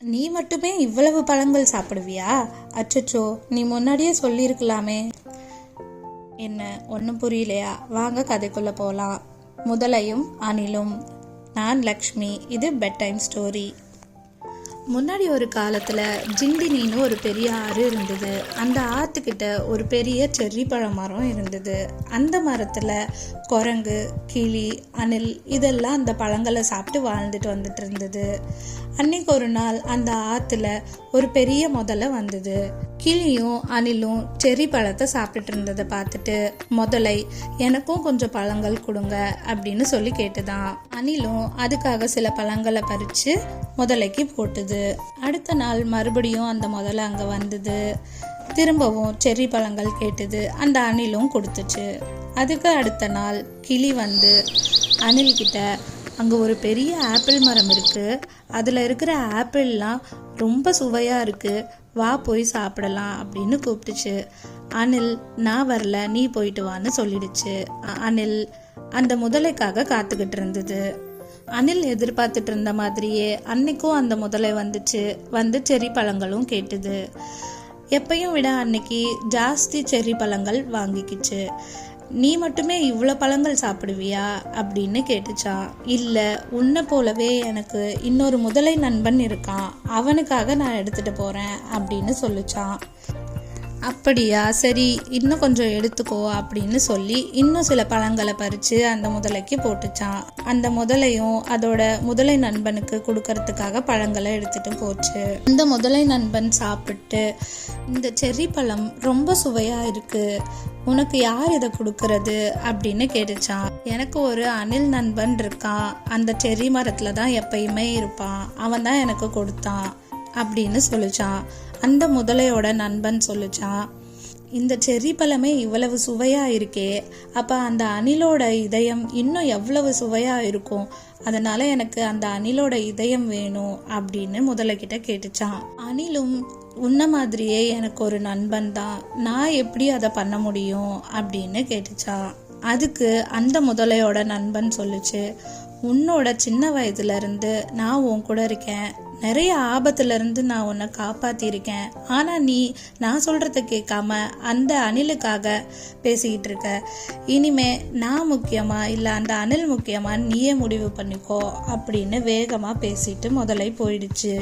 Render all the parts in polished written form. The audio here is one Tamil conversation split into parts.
நீ மட்டுமே இவ்வளவு பழங்கள் சாப்பிடுவியா? அச்சச்சோ, நீ முன்னாடியே சொல்லியிருக்கலாமே. என்ன ஒன்றும் புரியலையா? வாங்க கதைக்குள்ள போகலாம். முதலையும் அணிலும். நான் லக்ஷ்மி. இது பெட் டைம் ஸ்டோரி. முன்னாடி ஒரு காலத்தில் ஜிண்டினின்னு ஒரு பெரிய ஆறு இருந்தது. அந்த ஆற்றுக்கிட்ட ஒரு பெரிய செர்ரி பழ மரம் இருந்தது. அந்த மரத்தில் குரங்கு, கிளி, அணில் இதெல்லாம் அந்த பழங்களை சாப்பிட்டு வாழ்ந்துட்டு வந்துட்டு இருந்தது. அன்னைக்கு ஒரு நாள் அந்த ஆற்றுல ஒரு பெரிய முதலை வந்தது. கிளியும் அணிலும் செர்ரி பழத்தை சாப்பிட்டுட்டு இருந்ததை பார்த்துட்டு முதலை எனக்கும் கொஞ்சம் பழங்கள் கொடுங்க அப்படின்னு சொல்லி கேட்டுதான். அணிலும் அதுக்காக சில பழங்களை பறிச்சு முதலைக்கு போட்டுது. அடுத்த நாள் மறுபடியும் அந்த முதலை அங்க வந்தது. திரும்பவும் செர்ரி பழங்கள் கேட்டுது. அந்த அணிலும் கொடுத்துச்சு. அதுக்கு அடுத்த நாள் கிளி வந்து அணில்கிட்ட அங்கே ஒரு பெரிய ஆப்பிள் மரம் இருக்குது, அதில் இருக்கிற ஆப்பிள்லாம் ரொம்ப சுவையாக இருக்குது, வா போய் சாப்பிடலாம் அப்படின்னு கூப்பிட்டுச்சு. அணில் நான் வரல, நீ போயிட்டு வான்னு சொல்லிடுச்சு. அணில் அந்த முதலைக்காக காத்துக்கிட்டு இருந்தது. அணில் எதிர்பார்த்துட்டு இருந்த மாதிரியே அன்னைக்கும் அந்த முதலை வந்துச்சு. வந்து செர்ரி பழங்களும் கேட்டுது. எப்பையும் விட அன்னைக்கு ஜாஸ்தி செர்ரி பழங்கள் வாங்கிக்கிச்சு. நீ மட்டுமே இவ்வளோ பழங்கள் சாப்பிடுவியா அப்படின்னு கேட்டுச்சான். இல்லை, உன்னை போலவே எனக்கு இன்னொரு முதலை நண்பன் இருக்கான், அவனுக்காக நான் எடுத்துட்டு போகிறேன் அப்படின்னு சொல்லிச்சான். அப்படியா, சரி இன்னும் கொஞ்சம் எடுத்துக்கோ அப்படின்னு சொல்லி இன்னும் சில பழங்களை பறித்து அந்த முதலைக்கு போட்டுச்சான். அந்த முதலையும் அதோட முதலை நண்பனுக்கு கொடுக்கறதுக்காக பழங்களை எடுத்துட்டு போச்சு. இந்த முதலை நண்பன் சாப்பிட்டு, இந்த செர்ரி பழம் ரொம்ப சுவையா இருக்கு, உனக்கு யார் இதை கொடுக்கறது அப்படின்னு கேட்டுச்சான். எனக்கு ஒரு அணில் நண்பன் இருக்கான், அந்த செர்ரி மரத்துல தான் எப்பயுமே இருப்பான், அவன் தான் எனக்கு கொடுத்தான் அப்படின்னு சொல்லிச்சான். அந்த முதலையோட நண்பன் சொல்லிச்சான், இந்த செர்ரி பழமே இவ்வளவு சுவையா இருக்கே, அப்ப அந்த அணிலோட இதயம் இன்னும் எவ்வளவு சுவையா இருக்கும், அதனால எனக்கு அந்த அணிலோட இதயம் வேணும் அப்படின்னு முதலைக்கிட்ட கேட்டுச்சான். அணிலும் உன்ன மாதிரியே எனக்கு ஒரு நண்பன் தான், நான் எப்படி அதை பண்ண முடியும் அப்படின்னு கேட்டுச்சான். அதுக்கு அந்த முதலையோட நண்பன் சொல்லுச்சு, உன்னோட சின்ன வயதுல இருந்து நான் உன் கூட இருக்கேன், நிறைய ஆபத்துல இருந்து நான் உன்னை காப்பாத்திருக்கேன், ஆனா நீ நான் சொல்றத கேட்காம அந்த அணிலுக்காக பேசிக்கிட்டு இருக்க, இனிமே நான் முக்கியமா இல்ல அந்த அணில் முக்கியமா நீயே முடிவு பண்ணிக்கோ அப்படின்னு வேகமா பேசிட்டு முதலை போயிடுச்சு.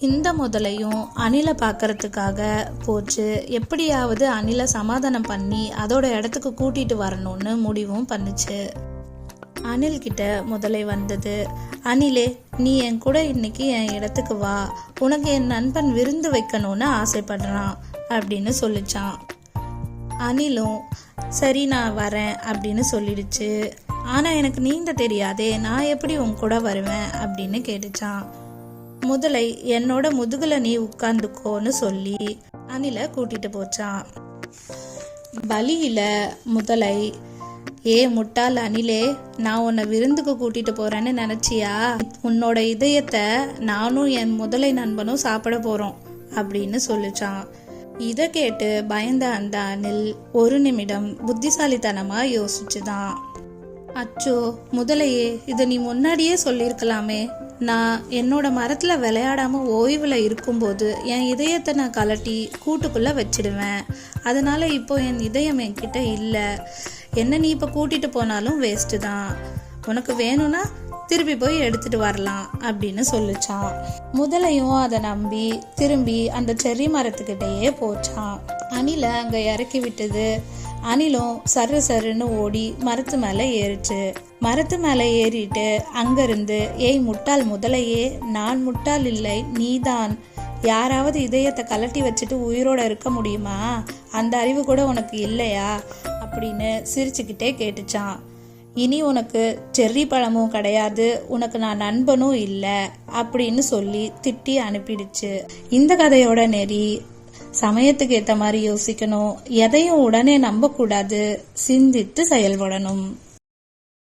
இந்த முதலையும் அணிலை பார்க்கறதுக்காக போச்சு. எப்படியாவது அணிலை சமாதானம் பண்ணி அதோட இடத்துக்கு கூட்டிட்டு வரணும்னு முடிவும் பண்ணுச்சு. அணில் கிட்ட முதலை வந்தது. அணிலே, நீ என் கூட இன்னைக்கு என் இடத்துக்கு வா, உனக்கு என் நண்பன் விருந்து வைக்கணும்னு ஆசைப்படுறான் அப்படின்னு சொல்லிச்சான். அணிலும் சரி நான் வரேன் அப்படின்னு சொல்லிடுச்சு. ஆனா எனக்கு நீந்த தெரியாதே, நான் எப்படி உன் கூட வருவேன் அப்படின்னு கேட்டுச்சான். முதலை என்னோட முதுகுல நீ உட்கார்ந்துக்கோன்னு சொல்லி அணிலை கூட்டிட்டு போச்சான். பலியில முதலை, ஏ முட்டாள் அணிலே, நான் உன்னை விருந்துக்கு கூட்டிட்டு போறேன்னு நினைச்சியா? உன்னோட இதயத்தை நானும் என் முதலை நண்பனும் சாப்பிட போறோம் அப்படின்னு சொல்லிச்சான். இதை கேட்டு பயந்த அந்த அணில் ஒரு நிமிடம் புத்திசாலித்தனமா யோசிச்சுதான், அச்சோ முதலையே, இதை நீ முன்னாடியே சொல்லியிருக்கலாமே, நான் என்னோட மரத்துல விளையாடாம ஓய்வுல இருக்கும்போது என் இதயத்தை நான் கலட்டி கூட்டுக்குள்ள வச்சிடுவேன், அதனால இப்போ என் இதயம் என்கிட்ட இல்லை, என்ன நீ இப்போ கூட்டிட்டு போனாலும் வேஸ்ட்டு தான், உனக்கு வேணும்னா திருப்பி போய் எடுத்துட்டு வரலாம் அப்படின்னு சொல்லிச்சான். முதலையும் அதை நம்பி திரும்பி அந்த செர்ரி மரத்துக்கிட்டேயே போச்சான். அணிலை அங்க இறக்கி விட்டது. அணிலும் சரு சருன்னு ஓடி மரத்து மேல ஏறிச்சு. மரத்து மேல ஏறிட்டு அங்கிருந்து, ஏய் முட்டாள் முதலையே, நான் முட்டாள் இல்லை, நீதான், யாராவது இதயத்தை கலட்டி வச்சுட்டு உயிரோட இருக்க முடியுமா? அந்த அறிவு கூட உனக்கு இல்லையா அப்படின்னு சிரிச்சுக்கிட்டே கேட்டுச்சான். இனி உனக்கு செர்ரி பழமும் கிடையாது, உனக்கு நான் நண்பனும் இல்லை அப்படின்னு சொல்லி திட்டி அனுப்பிடுச்சு. இந்த கதையோட நெறி, சமயத்துக்கு ஏற்ற மாதிரி யோசிக்கணும், எதையும் உடனே நம்ப கூடாது, சிந்தித்து செயல்படணும்.